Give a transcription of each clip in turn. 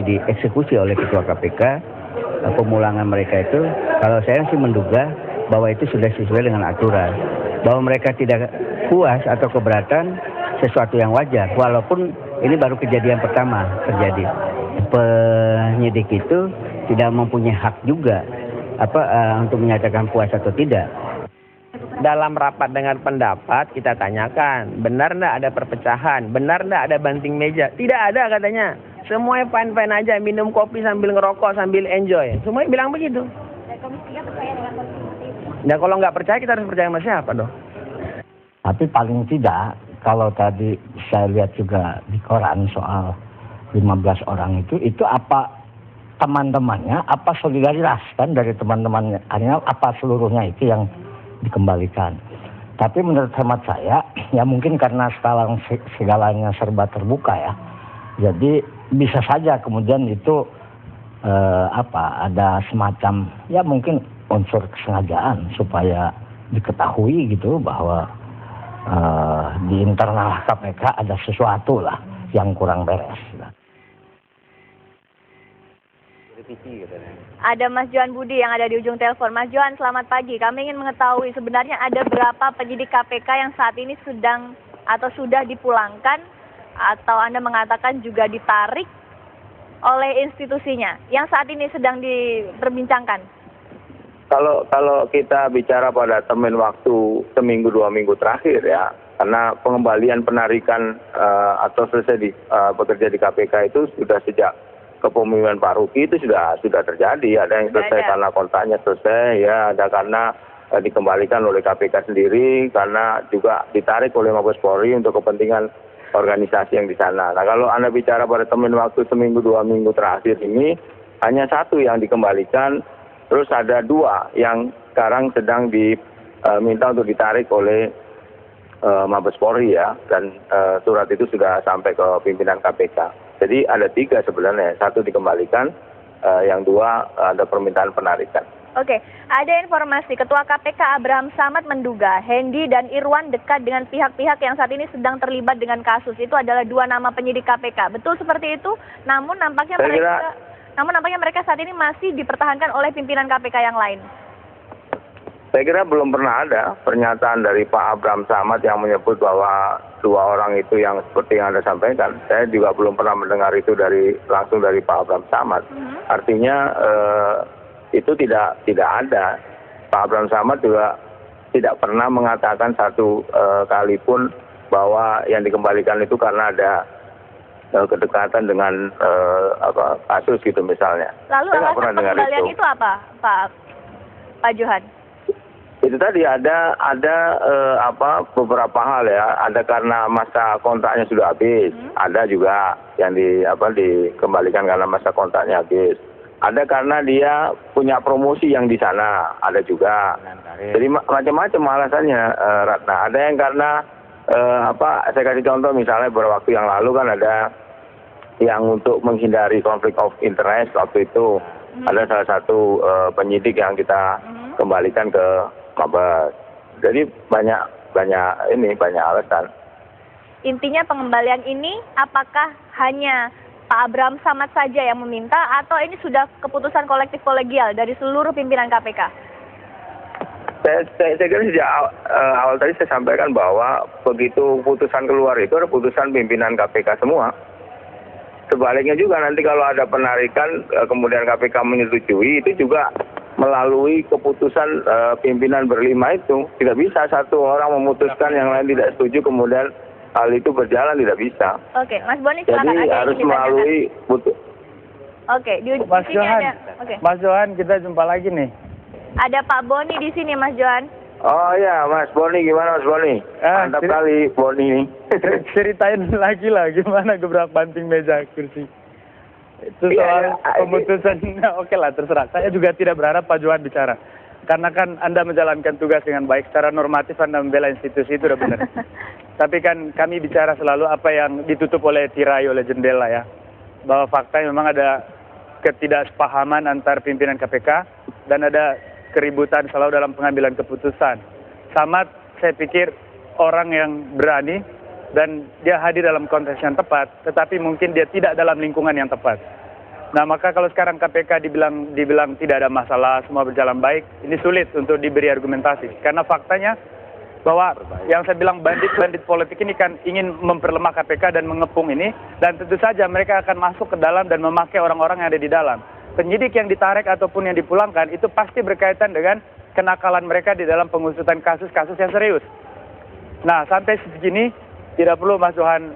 dieksekusi oleh Ketua KPK, pemulangan mereka itu, kalau saya sih menduga bahwa itu sudah sesuai dengan aturan. Bahwa mereka tidak puas atau keberatan sesuatu yang wajar, walaupun ini baru kejadian pertama terjadi. Penyidik itu tidak mempunyai hak juga untuk menyatakan puas atau tidak. Dalam rapat dengan pendapat kita tanyakan, benar enggak ada perpecahan, benar enggak ada banting meja? Tidak ada katanya. Semuanya fine-fine aja, minum kopi sambil ngerokok, sambil enjoy. Semuanya bilang begitu. Komisi 3 percaya dengan konstitusi itu? Nah kalau nggak percaya kita harus percaya sama siapa dong? Tapi paling tidak, kalau tadi saya lihat juga di koran soal 15 orang itu apa teman-temannya, apa solidaritas kan dari teman-temannya, apa seluruhnya itu yang dikembalikan. Tapi menurut hemat saya, ya mungkin karena sekarang segalanya serba terbuka ya, jadi bisa saja kemudian itu ada semacam ya mungkin unsur kesengajaan supaya diketahui gitu bahwa di internal KPK ada sesuatu lah yang kurang beres. Ada Mas Johan Budi yang ada di ujung telepon. Mas Johan, selamat pagi. Kami ingin mengetahui sebenarnya ada berapa penyidik KPK yang saat ini sedang atau sudah dipulangkan atau Anda mengatakan juga ditarik oleh institusinya yang saat ini sedang diperbincangkan? Kalau kita bicara pada temen waktu seminggu 2 minggu terakhir ya, karena pengembalian penarikan atau selesai bekerja di KPK itu sudah sejak kepemimpinan Pak Ruki itu sudah terjadi. Ada yang selesai karena kontraknya selesai, ya ada karena dikembalikan oleh KPK sendiri, karena juga ditarik oleh Mabes Polri untuk kepentingan organisasi yang di sana. Nah kalau Anda bicara pada temen waktu seminggu 2 minggu terakhir ini, hanya 1 yang dikembalikan, terus ada 2 yang sekarang sedang diminta untuk ditarik oleh Mabes Polri ya, dan surat itu sudah sampai ke pimpinan KPK. Jadi ada 3 sebenarnya, 1 dikembalikan, yang 2 ada permintaan penarikan. Oke, ada informasi Ketua KPK Abraham Samad menduga Hendy dan Irwan dekat dengan pihak-pihak yang saat ini sedang terlibat dengan kasus. Itu adalah 2 nama penyidik KPK. Betul seperti itu? Namun nampaknya mereka saat ini masih dipertahankan oleh pimpinan KPK yang lain. Saya kira belum pernah ada pernyataan dari Pak Abraham Samad yang menyebut bahwa 2 orang itu yang seperti yang Anda sampaikan. Saya juga belum pernah mendengar itu langsung dari Pak Abraham Samad. Artinya itu tidak ada. Pak Abraham Samad juga tidak pernah mengatakan satu kali pun bahwa yang dikembalikan itu karena ada kedekatan dengan kasus gitu misalnya. Lalu alasan pengembalian itu apa, Pak Johan? Itu tadi ada beberapa hal ya. Ada karena masa kontraknya sudah habis. Ada juga yang dikembalikan karena masa kontraknya habis. Ada karena dia punya promosi yang di sana. Ada juga. Jadi macam-macam alasannya, Ratna. Ada yang karena saya kasih contoh misalnya beberapa waktu yang lalu kan ada yang untuk menghindari konflik of interest waktu itu. Ada salah satu penyidik yang kita kembalikan ke Mabes. Jadi banyak alasan. Intinya pengembalian ini apakah hanya Pak Abraham Samad saja yang meminta atau ini sudah keputusan kolektif kolegial dari seluruh pimpinan KPK? Saya kira sejak awal tadi saya sampaikan bahwa begitu putusan keluar itu ada putusan pimpinan KPK semua. Sebaliknya juga nanti kalau ada penarikan kemudian KPK menyetujui, itu juga melalui keputusan pimpinan berlima itu. Tidak bisa satu orang memutuskan yang lain tidak setuju kemudian hal itu berjalan, tidak bisa. Oke, Mas Boni silakan. Jadi harus melalui Oke, di sini ada. Oke. Mas Johan, kita jumpa lagi nih. Ada Pak Boni di sini, Mas Johan. Oh ya, Mas Boni, gimana Mas Boni? Mantap kali Boni ini. Ceritain lagi lah gimana gebrak banting meja kursi. Itu soal pemutusan. Oke lah, terserah. Saya juga tidak berharap Pak Johan bicara. Karena kan Anda menjalankan tugas dengan baik. Secara normatif Anda membela institusi itu udah benar. Tapi kan kami bicara selalu apa yang ditutup oleh tirai, oleh jendela ya. Bahwa fakta memang ada ketidaksepahaman antar pimpinan KPK dan ada keributan selalu dalam pengambilan keputusan. Samad saya pikir orang yang berani dan dia hadir dalam konteks yang tepat, tetapi mungkin dia tidak dalam lingkungan yang tepat. Nah, maka kalau sekarang KPK dibilang tidak ada masalah, semua berjalan baik, ini sulit untuk diberi argumentasi. Karena faktanya bahwa yang saya bilang bandit-bandit politik ini kan ingin memperlemah KPK dan mengepung ini, dan tentu saja mereka akan masuk ke dalam dan memakai orang-orang yang ada di dalam. Penyidik yang ditarik ataupun yang dipulangkan itu pasti berkaitan dengan kenakalan mereka di dalam pengusutan kasus-kasus yang serius. Nah, sampai segini tidak perlu Mas Johan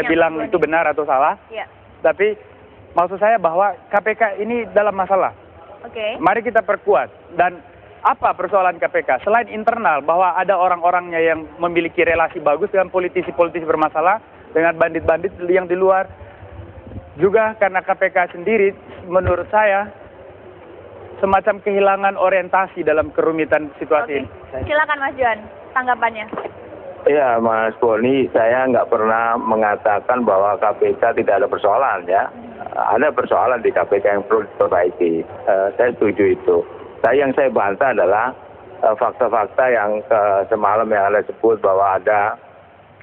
bilang itu benar atau salah. Ya. Tapi maksud saya bahwa KPK ini dalam masalah. Oke. Mari kita perkuat. Dan apa persoalan KPK? Selain internal bahwa ada orang-orangnya yang memiliki relasi bagus dengan politisi-politisi bermasalah, dengan bandit-bandit yang di luar. Juga karena KPK sendiri menurut saya semacam kehilangan orientasi dalam kerumitan situasi ini. Silakan Mas Johan, tanggapannya. Iya, Mas Boni, saya nggak pernah mengatakan bahwa KPK tidak ada persoalan ya. Ada persoalan di KPK yang perlu diperbaiki. Saya setuju itu. Yang saya bantah adalah fakta-fakta yang semalam yang Anda sebut bahwa ada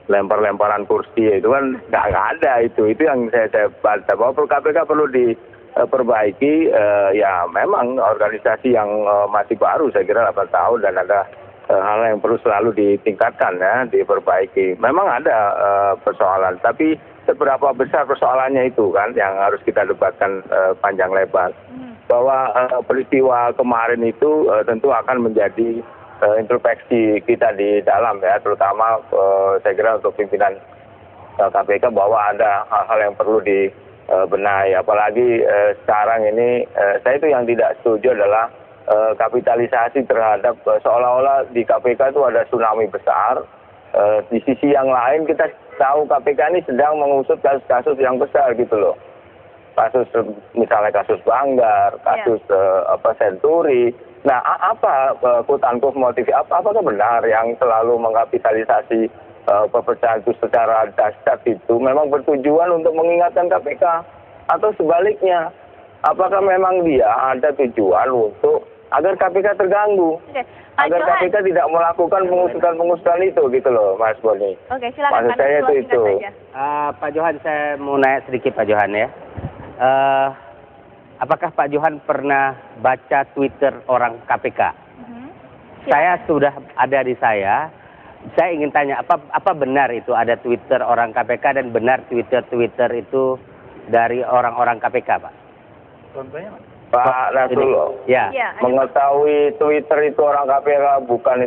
lempar-lemparan kursi, itu kan nggak ada itu. Itu yang saya bantah, bahwa KPK perlu diperbaiki. Ya memang organisasi yang masih baru, saya kira 8 tahun, dan ada hal yang perlu selalu ditingkatkan ya, diperbaiki. Memang ada persoalan, tapi seberapa besar persoalannya itu kan yang harus kita debatkan panjang lebar. Bahwa peristiwa kemarin itu tentu akan menjadi introspeksi kita di dalam ya, terutama saya kira untuk pimpinan KPK, bahwa ada hal-hal yang perlu dibenahi. Apalagi sekarang ini saya itu yang tidak setuju adalah kapitalisasi terhadap seolah-olah di KPK itu ada tsunami besar. Di sisi yang lain kita tahu KPK ini sedang mengusut kasus-kasus yang besar gitu loh. Kasus misalnya kasus Banggar, kasus Senturi. Nah, apa quote-unquote motif? Apakah benar yang selalu mengkapitalisasi pepecahan itu secara dahsyat itu memang bertujuan untuk mengingatkan KPK, atau sebaliknya? Apakah memang dia ada tujuan untuk agar KPK terganggu, agar KPK tidak melakukan pengusutan itu gitu loh, Mas Boni. Oke, silakan. Maksud saya itu. Pak Johan, saya mau nanya sedikit Pak Johan ya. Apakah Pak Johan pernah baca Twitter orang KPK? Saya sudah ada di saya. Saya ingin tanya, apa benar itu ada Twitter orang KPK dan benar Twitter itu dari orang-orang KPK, Pak? Contohnya, Pak Nasrullah, ya. Mengetahui Twitter itu orang KPK bukan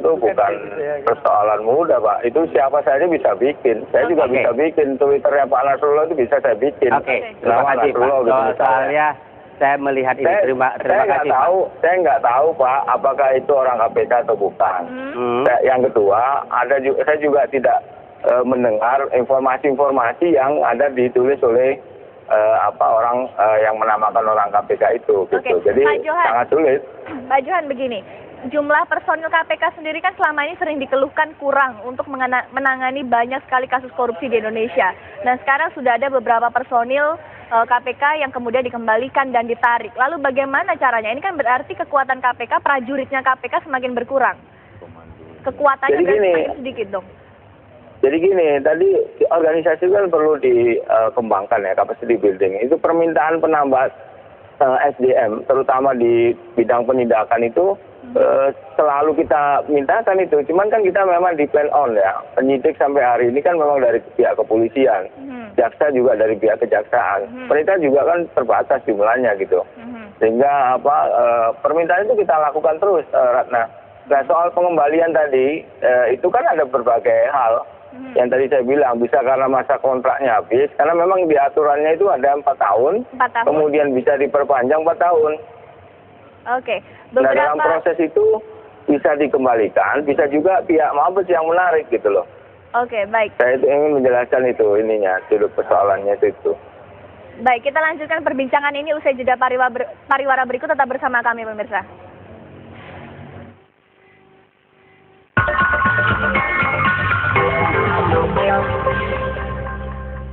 persoalan mudah, Pak. Itu siapa saja bisa bikin. Saya juga bisa bikin Twitternya Pak Nasrullah, itu bisa saya bikin. Terima kasih Pak. Soalnya saya melihat ini. Terima kasih Pak. Saya nggak tahu Pak, apakah itu orang KPK atau bukan. Yang kedua, saya juga tidak mendengar informasi-informasi yang ada ditulis oleh orang yang menamakan orang KPK itu gitu. Jadi sangat sulit. Pak Johan, begini, jumlah personil KPK sendiri kan selama ini sering dikeluhkan kurang untuk menangani banyak sekali kasus korupsi di Indonesia. Dan sekarang sudah ada beberapa personil KPK yang kemudian dikembalikan dan ditarik. Lalu bagaimana caranya? Ini kan berarti kekuatan KPK, prajuritnya KPK semakin berkurang. Kekuatannya semakin sedikit dong. Jadi gini, tadi organisasi kan perlu dikembangkan ya, capacity building. Itu permintaan penambahan SDM, terutama di bidang penindakan itu selalu kita mintakan itu. Cuman kan kita memang depend on ya. Penyidik sampai hari ini kan memang dari pihak kepolisian, jaksa juga dari pihak kejaksaan. Mereka juga kan terbatas jumlahnya gitu. Sehingga permintaan itu kita lakukan terus, Ratna. Nah, soal pengembalian tadi itu kan ada berbagai hal. Yang tadi saya bilang bisa karena masa kontraknya habis, karena memang di aturannya itu ada 4 tahun, kemudian bisa diperpanjang 4 tahun. Oke. Nah, dalam proses itu bisa dikembalikan, bisa juga pihak Mabes yang menarik gitu loh. Oke, baik. Saya ingin menjelaskan itu duduk persoalannya itu. Baik, kita lanjutkan perbincangan ini usai jeda pariwara berikut, tetap bersama kami pemirsa.